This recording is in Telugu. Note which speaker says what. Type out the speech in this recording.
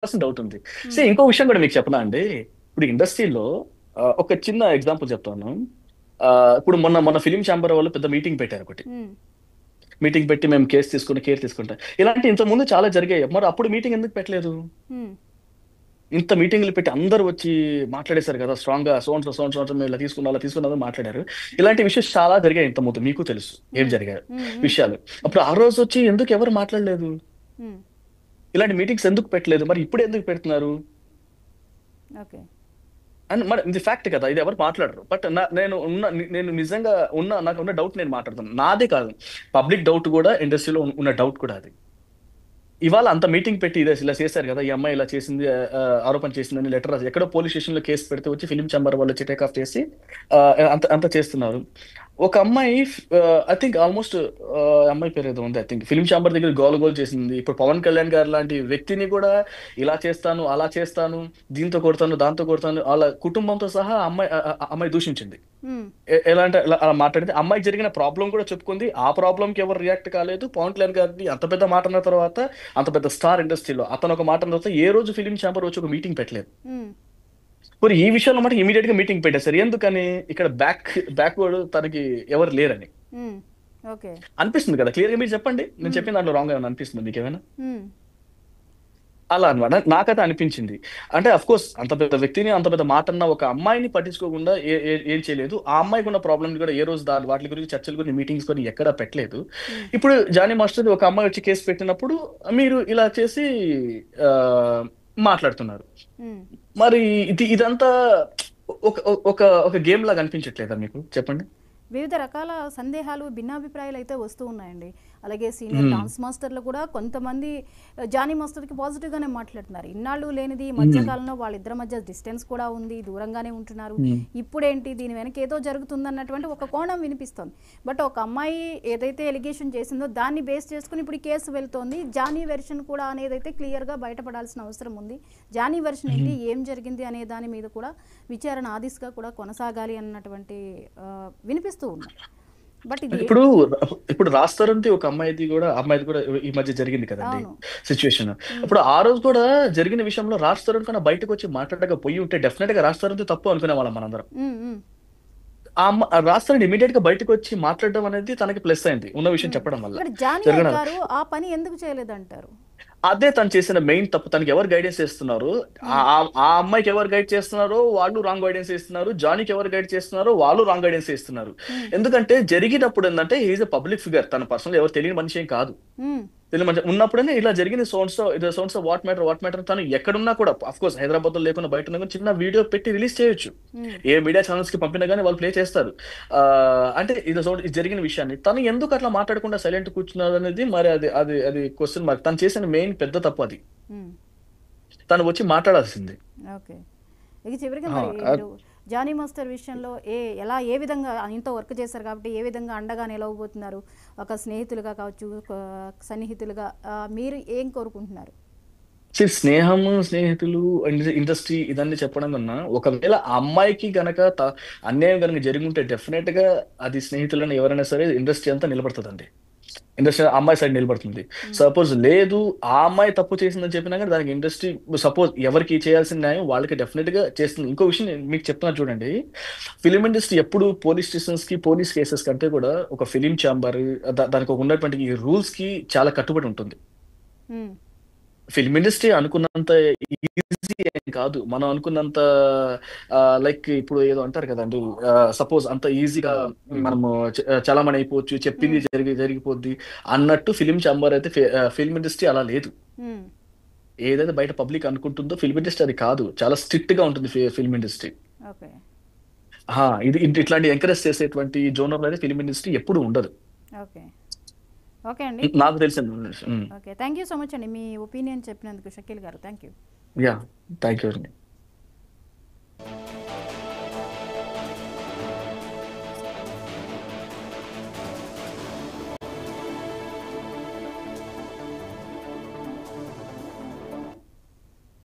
Speaker 1: డౌట్ ఉంది.
Speaker 2: హ్మ్.
Speaker 1: ఇంకో విషయం కూడా మీకు చెప్పనా అండి. ఇప్పుడు ఇండస్ట్రీలో ఒక చిన్న ఎగ్జాంపుల్ చెప్తాను. ఇప్పుడు మొన్న మొన్న ఫిలిం ఛాంబర్ వాళ్ళు పెద్ద మీటింగ్ పెట్టారు ఒకటి.
Speaker 2: హ్మ్.
Speaker 1: మీటింగ్ పెట్టి మేము కేర్ తీసుకుంటాం. ఇలాంటి ఇంతకుముందు చాలా జరిగాయి. మరి అప్పుడు మీటింగ్ ఎందుకు పెట్టలేదు?
Speaker 2: హ్మ్.
Speaker 1: ఇంత మీటింగ్‌లు పెట్టి అందరూ వచ్చి మాట్లాడేసారు కదా! స్ట్రాంగ్‌గా సో అండ్ సో మేము ఇలా తీసుకున్నాం, అలా తీసుకున్నాం అని మాట్లాడారు. ఇలాంటి విషయాలు చాలా జరిగాయి ఇంతకుముందు. మీకు తెలుసు ఏం
Speaker 2: హ్మ్.
Speaker 1: జరిగాయో
Speaker 2: హ్మ్. హ్మ్.
Speaker 1: విషయాలు.
Speaker 2: హ్మ్.
Speaker 1: అప్పుడు ఆ రోజొచ్చి ఎందుకు ఎవరు మాట్లాడలేదు?
Speaker 2: హ్మ్.
Speaker 1: ఇలాంటి మీటింగ్స్ ఎందుకు పెట్టలేదు? మరి ఇప్పుడు ఎందుకు పెడుతున్నారు?
Speaker 2: ఓకే.
Speaker 1: మరి ఇది ఫ్యాక్ట్ కదా! ఇది ఎవరు మాట్లాడరు. బట్ నేను నిజంగా నాకున్న డౌట్ నేను మాట్లాడుతున్నాను. నాదే కాదు. పబ్లిక్ డౌట్ గూడా ఇండస్ట్రీలో ఉన్న డౌట్ కూడా అది. ఇవాళ అంత మీటింగ్ పెట్టి ఇలా చేశారు గదా! ఈ అమ్మాయి ఇలా చేసింది, ఆరోపణ చేసిందని లెటర్ రాసి ఎక్కడో పోలీస్ స్టేషన్‌లో కేస్ పెడితే వచ్చి ఫిల్మ్ ఛాంబర్ వాళ్ళు వచ్చి టేక్ ఆఫ్ చేసి అంత అంత చేస్తున్నారు. ఒక అమ్మాయి ఐ థింక్ ఆల్‌మోస్ట్ అమ్మాయి పేరేదో ఉంది. ఐ థింక్ ఫిల్మ్ ఛాంబర్ దగ్గర గోల చేసింది. ఇప్పుడు 'పవన్ కళ్యాణ్' గారు లాంటి వ్యక్తిని కూడా ఇలా చేస్తాను, అలా చేస్తాను, దీంతో కొడతాను, దాంతో కొడతాను, ఆళ్ళ కుటుంబంతో సహా అమ్మాయి దూషించింది.
Speaker 2: హ్మ్.
Speaker 1: ఎలా అంటే అలా మాట్లాడింది. అమ్మాయికి జరిగిన ప్రాబ్లమ్ కూడా చెప్పుకుంది. ఆ ప్రాబ్లమ్‌కి ఎవరు రియాక్ట్ కాలేదు. పవన్ కళ్యాణ్ గారిది అంత పెద్ద మాట అన్న తర్వాత, అంత పెద్ద స్టార్ ఇండస్ట్రీలో అతను ఒక మాట అన్న తర్వాత ఏ రోజు ఫిల్మ్ ఛాంబర్ వచ్చి ఒక మీటింగ్ పెట్టలేదు.
Speaker 2: హ్మ్.
Speaker 1: మరి ఈ విషయంలో మటుకు ఇమ్మీడియేట్‌గా మీటింగ్ పెట్టేసారు. ఎందుకని? ఇక్కడ బ్యాక్‌వర్డ్ తనకి ఎవరు లేరని.
Speaker 2: హ్మ్. ఓకే.
Speaker 1: అనిపిస్తుంది కదా! క్లియర్‌గా మీరు చెప్పండి. నేను
Speaker 2: హ్మ్.
Speaker 1: చెప్పిన దాంట్లో రాంగ్ ఏమన్నా అనిపిస్తుందా మీకేమైనా?
Speaker 2: హ్మ్.
Speaker 1: అలా అన్నమాట. నాకైతే అనిపించింది. అంటే ఆఫ్‌కోర్స్ అంత పెద్ద వ్యక్తిని, అంత పెద్ద మాటన్న ఒక అమ్మాయిని పట్టించుకోకుండా ఏ ఏ ఏం చేయలేదు. ఆ అమ్మాయికున్న ప్రాబ్లమ్‌ని కూడా ఏ రోజు వాటి గురించి చర్చల గురించి మీటింగ్స్ కొని ఎక్కడా పెట్టలేదు.
Speaker 2: హ్మ్.
Speaker 1: ఇప్పుడు 'జానీ మాస్టర్‌ది' ఒక అమ్మాయి వచ్చి కేస్ పెట్టినప్పుడు మీరు ఇలా చేసి ఆహ్, మాట్లాడుతున్నారు.
Speaker 2: హ్మ్.
Speaker 1: మరి ఇదంతా ఒక ఒక ఒక గేమ్ లాగా అనిపించట్లేదా మీకు? చెప్పండి.
Speaker 2: వివిధ రకాల సందేహాలు, భిన్నాభిప్రాయాలైతే వస్తూ ఉన్నాయండి. అలాగే సీనియర్
Speaker 1: హ్మ్.
Speaker 2: డాన్స్ మాస్టర్లు కూడా కొంతమంది జానీ మాస్టర్‌కి పాజిటివ్‌గానే మాట్లాడుతున్నారు. ఇన్నాళ్ళు లేనిది ఈ మధ్య
Speaker 1: హ్మ్.
Speaker 2: కాలంలో వాళ్ళిద్దరి మధ్య డిస్టెన్స్ కూడా ఉంది. దూరంగానే ఉంటున్నారు.
Speaker 1: హ్మ్.
Speaker 2: ఇప్పుడేంటి దీని వెనక ఏదో జరుగుతుందన్నటువంటి ఒక కోణం వినిపిస్తోంది. బట్ ఒక అమ్మాయి ఏదైతే ఎలిగేషన్ చేసిందో దాన్ని బేస్ చేసుకొని ఇప్పుడు ఈ కేసు వెళ్తోంది. జానీ వెర్షన్ కూడా అనేదైతే క్లియర్‌గా బయటపడాల్సిన అవసరం ఉంది. జానీ వెర్షన్
Speaker 1: హ్మ్.
Speaker 2: ఏంటి? ఏం జరిగింది? అనే దాని మీద కూడా విచారణ ఆ దిశగా కూడా కొనసాగాలి అన్నటువంటి వినిపిస్తూ ఉన్నాయి. బట్ ఇది
Speaker 1: ఇప్పుడు ఇప్పుడు 'రాజ్ తరుణ్‌ది' ఒక అమ్మాయిది కూడా ఈ మధ్య జరిగింది కదండీ
Speaker 2: అవును.
Speaker 1: సిట్యుయేషన్.
Speaker 2: హ్మ్.
Speaker 1: ఇప్పుడు ఆ రోజు కూడా జరిగిన విషయంలో 'రాజ్ తరుణ్' కన్నా బయటకొచ్చి మాట్లాడక పోయి ఉంటే డెఫినిట్‌గా 'రాజ్ తరుణ్‌ది' తప్పు అనుకునేవాళ్ళం మనందరం.
Speaker 2: హ్మ్. హ్మ్.
Speaker 1: 'రాజ్ తరుణ్' ఇమ్మీడియేట్‌గా బయటకొచ్చి మాట్లాడడం అనేది తనకి ప్లస్ అయింది. ఉన్న విషయం
Speaker 2: హ్మ్.
Speaker 1: చెప్పడం వల్ల.
Speaker 2: ఇక్కడ జానీ
Speaker 1: జరగడం
Speaker 2: గారు ఆ పని ఎందుకు చేయలేదంటారు?
Speaker 1: అదే తను చేసిన మెయిన్ తప్పు. తనకి ఎవరు గైడెన్స్ ఇస్తున్నారో,
Speaker 2: హ్మ్.
Speaker 1: ఆ అమ్మాయికి ఎవరు గైడ్ చేస్తున్నారో వాళ్ళు రాంగ్ గైడెన్స్ ఇస్తున్నారు. జానీకి ఎవరు గైడ్ చేస్తున్నారో వాళ్ళు రాంగ్ గైడెన్స్ ఇస్తున్నారు.
Speaker 2: హ్మ్.
Speaker 1: ఎందుకంటే జరిగినప్పుడు ఏందంటే he is a public figure. తన పర్సనల్‌గా ఎవరు తెలియని మనిషి ఏం కాదు.
Speaker 2: హ్మ్.
Speaker 1: తెలియని మనిషి ఉన్నప్పుడనే ఇలా జరిగింది so and so what matter తను ఎక్కడున్నా కూడా ఆఫ్‌కోర్స్ హైదరాబాద్‌లో లేకుండా బయట ఉన్నా కూడా చిన్న వీడియో పెట్టి రిలీజ్ చేయొచ్చు.
Speaker 2: హ్మ్.
Speaker 1: ఏ మీడియా ఛానెల్స్‌కి పంపినా గాని వాళ్ళు ప్లే చేస్తారు. అంటే ఇది జరిగిన విషయాన్ని. తను ఎందుకు అట్లా మాట్లాడకుండా సైలెంట్ కూర్చున్నారనేది మరి అది క్వెషన్ మార్క్. తను చేసిన మెయిన్ పెద్ద తప్పు అది.
Speaker 2: హ్మ్.
Speaker 1: తను వచ్చి మాట్లాడాల్సింది.
Speaker 2: ఓకే. ఇక చివరిగా
Speaker 1: ఆ!
Speaker 2: మరి
Speaker 1: అద్
Speaker 2: మీరు జానీ మాస్టర్ విషయంలో ఏ విధంగా ఆయనతో వర్క్ చేశారు కాబట్టి ఏ విధంగా అండగా నిలవబోతున్నారు? ఒక స్నేహితులుగా కావచ్చు, సన్నిహితులుగా మీరు ఏం కోరుకుంటున్నారు?
Speaker 1: స్నేహితులు, ఇండస్ట్రీ ఇదన్నీ చెప్పడం కన్నా, ఒకవేళ ఆ అమ్మాయికి గనక అన్యాయం గనక జరిగుంటే డెఫినెట్‌గా అది స్నేహితులని ఎవరైనా సరే ఇండస్ట్రీ అంతా నిలబడతదండి. ఇండస్ట్రీ ఆ అమ్మాయి సైడ్ నిలబడుతుంది.
Speaker 2: హ్మ్.
Speaker 1: సపోజ్ లేదు ఆ అమ్మాయి తప్పు చేసిందని చెప్పినా గాని దానికి ఇండస్ట్రీ సపోజ్ ఎవరికి చేయాల్సిన న్యాయం వాళ్ళకి డెఫినిట్‌గా చేస్తుంది. ఇంకో విషయం నేను మీకు చెప్తున్నా చూడండి. ఫిల్మ్ ఇండస్ట్రీ ఎప్పుడు పోలీస్ స్టేషన్స్‌కి, పోలీస్ కేసెస్ కంటే కూడా ఒక ఫిల్మ్ ఛాంబర్ దానికి ఉన్నటువంటి ఈ రూల్స్‌కి చాలా కట్టుబడి ఉంటుంది.
Speaker 2: హ్మ్.
Speaker 1: ఫిల్మ్ ఇండస్ట్రీ అనుకున్నంత ఈజీ ఏం కాదు. మనం అనుకున్నంత లైక్ ఇప్పుడు ఏదో అంటారు కదండీ! సపోజ్ అంత ఈజీగా మనము చలామణి అయిపోవచ్చు. చెప్పింది
Speaker 2: హ్మ్.
Speaker 1: జరిగిపోద్ది అన్నట్టు ఫిల్మ్ ఛాంబర్ అయితే ఫిల్మ్ ఇండస్ట్రీ అలా లేదు.
Speaker 2: హ్మ్.
Speaker 1: ఏదైతే బయట పబ్లిక్ అనుకుంటుందో ఫిల్మ్ ఇండస్ట్రీ అది కాదు. చాలా స్ట్రిక్ట్‌గా ఉంటుంది ఫిల్మ్ ఇండస్ట్రీ.
Speaker 2: ఓకే.
Speaker 1: ఇట్లాంటి ఎంకరేజ్ చేసేటువంటి జోనర్‌లో అయితే ఫిల్మ్ ఇండస్ట్రీ ఎప్పుడు ఉండదు.
Speaker 2: ఓకే. ఓకే అండి.
Speaker 1: నాకు తెలిసిన హ్మ్.
Speaker 2: Okay. Thank you so much అండి. మీ ఒపీనియన్ చెప్పినందుకు షకీల్ గారు. Thank you.
Speaker 1: Yeah! Thank you అండి.